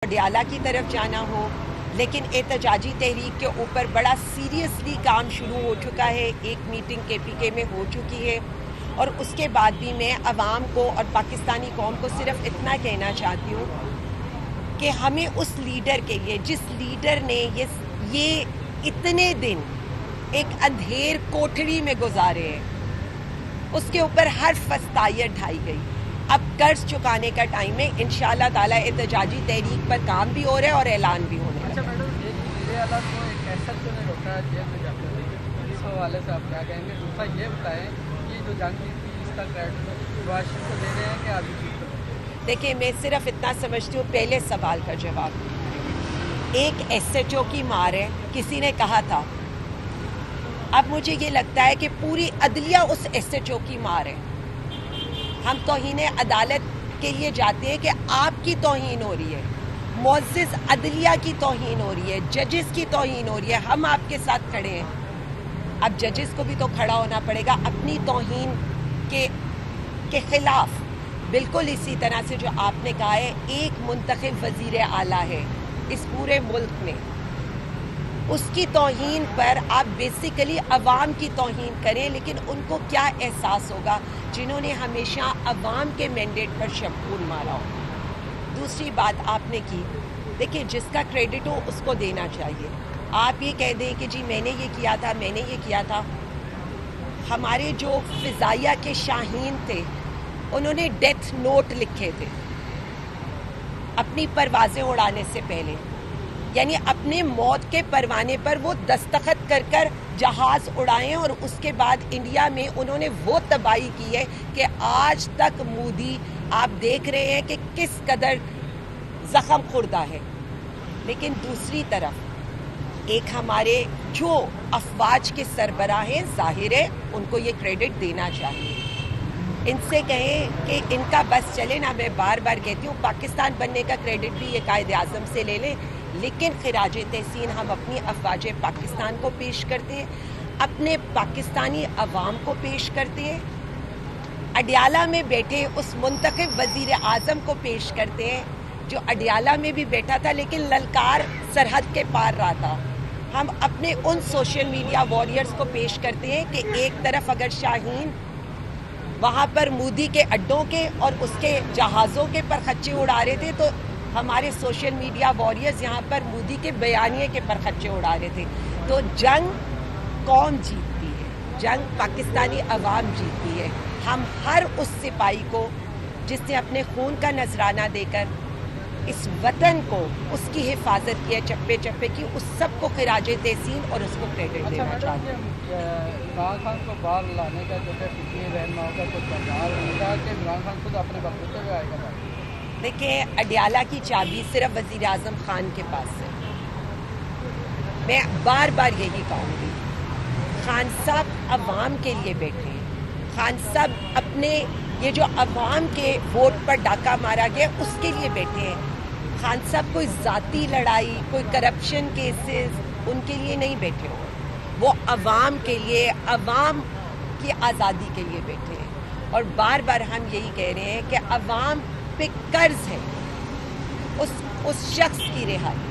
اڈیالہ کی طرف جانا ہو، لیکن احتجاجی تحریک کے اوپر بڑا سیریسلی کام شروع ہو چکا ہے. ایک میٹنگ کے پی کے میں ہو چکی ہے، اور اس کے بعد بھی میں عوام کو اور پاکستانی قوم کو صرف اتنا کہنا چاہتی ہوں کہ ہمیں اس لیڈر کے لیے، جس لیڈر نے یہ اتنے دن ایک اندھیر کوٹھڑی میں گزارے ہیں، اس کے اوپر ہر فستائر ڈھائی گئی. اب قرض چکانے کا ٹائم ہے. انشاءاللہ تعالیٰ احتجاجی تحریک پر کام بھی ہو رہا ہے اور اعلان بھی ہونے لگا. اچھا میڈم، یہ حالات کو ایک ایسا کیوں نہیں روکا ہے جیل میں جاتے ہوئے؟ اس حوالے سے آپ کیا کہیں گے؟ دوسرا یہ بتائیں کہ جو جنگ تھی اس کا کریڈٹ واشنگٹن کو دے رہے ہیں کہ آدمی چیز کو؟ دیکھیں، میں صرف اتنا سمجھتی ہوں، پہلے سوال کا جواب، ایک ایس ایچ او کی مار ہے، کسی نے کہا تھا. اب مجھے یہ لگتا ہے کہ پوری عدلیہ اس ایس ایچ او کی مار ہے. ہم توہین عدالت کے لیے جاتے ہیں کہ آپ کی توہین ہو رہی ہے، معزز عدلیہ کی توہین ہو رہی ہے، ججز کی توہین ہو رہی ہے. ہم آپ کے ساتھ کھڑے ہیں. اب ججز کو بھی تو کھڑا ہونا پڑے گا اپنی توہین کے خلاف. بالکل اسی طرح سے جو آپ نے کہا ہے، ایک منتخب وزیر اعلیٰ ہے اس پورے ملک میں، اس کی توہین پر آپ بیسیکلی عوام کی توہین کریں. لیکن ان کو کیا احساس ہوگا جنہوں نے ہمیشہ عوام کے مینڈیٹ پر شبخون مارا ہو. دوسری بات آپ نے کی، دیکھیں جس کا کریڈٹ ہو اس کو دینا چاہیے. آپ یہ کہہ دیں کہ جی میں نے یہ کیا تھا، میں نے یہ کیا تھا. ہمارے جو فضائیہ کے شاہین تھے، انہوں نے ڈیتھ نوٹ لکھے تھے اپنی پروازیں اڑانے سے پہلے. یعنی اپنے موت کے پروانے پر وہ دستخط کر کر جہاز اڑائیں، اور اس کے بعد انڈیا میں انہوں نے وہ تباہی کی ہے کہ آج تک مودی آپ دیکھ رہے ہیں کہ کس قدر زخم خوردہ ہے. لیکن دوسری طرف ایک ہمارے جو افواج کے سربراہ ہیں، ظاہر ہے ان کو یہ کریڈٹ دینا چاہیے. ان سے کہیں کہ ان کا بس چلے نا. میں بار بار کہتی ہوں، پاکستان بننے کا کریڈٹ بھی یہ قائد اعظم سے لے لیں، لیکن خراج تحسین ہم اپنی افواج پاکستان کو پیش کرتے ہیں، اپنے پاکستانی عوام کو پیش کرتے ہیں، اڈیالہ میں بیٹھے اس منتخب وزیر اعظم کو پیش کرتے ہیں جو اڈیالہ میں بھی بیٹھا تھا لیکن للکار سرحد کے پار رہا تھا. ہم اپنے ان سوشل میڈیا واریئرز کو پیش کرتے ہیں کہ ایک طرف اگر شاہین وہاں پر مودی کے اڈوں کے اور اس کے جہازوں کے پر خچے اڑا رہے تھے، تو ہمارے سوشل میڈیا واریئرز یہاں پر مودی کے بیانیے کے پر خچے اڑا رہے تھے. تو جنگ قوم جیتتی ہے، جنگ پاکستانی عوام جیتتی ہے. ہم ہر اس سپاہی کو جس نے اپنے خون کا نذرانہ دے کر اس وطن کو، اس کی حفاظت کی ہے چپے چپے کی، اس سب کو خراج تحسین اور اس کو کریڈٹ دینا چاہتے ہیں. عمران خان کو باہر لانے کا جو ہے کسی رہنماؤں کا کچھ بازار ہوگا کہ عمران خان خود اپنے بخوتے ہوئے آئے گا؟ دیکھیں، اڈیالہ کی چابی صرف وزیر اعظم خان کے پاس ہے. میں بار بار یہی کہوں گی، خان صاحب عوام کے لیے بیٹھے ہیں. خان صاحب اپنے یہ جو عوام کے ووٹ پر ڈاکہ مارا گیا اس کے لیے بیٹھے ہیں. خان صاحب کوئی ذاتی لڑائی، کوئی کرپشن کیسز ان کے لیے نہیں بیٹھے ہوئے. وہ عوام کے لیے، عوام کی آزادی کے لیے بیٹھے ہیں. اور بار بار ہم یہی کہہ رہے ہیں کہ عوام پہ قرض ہے اس شخص کی رہائی.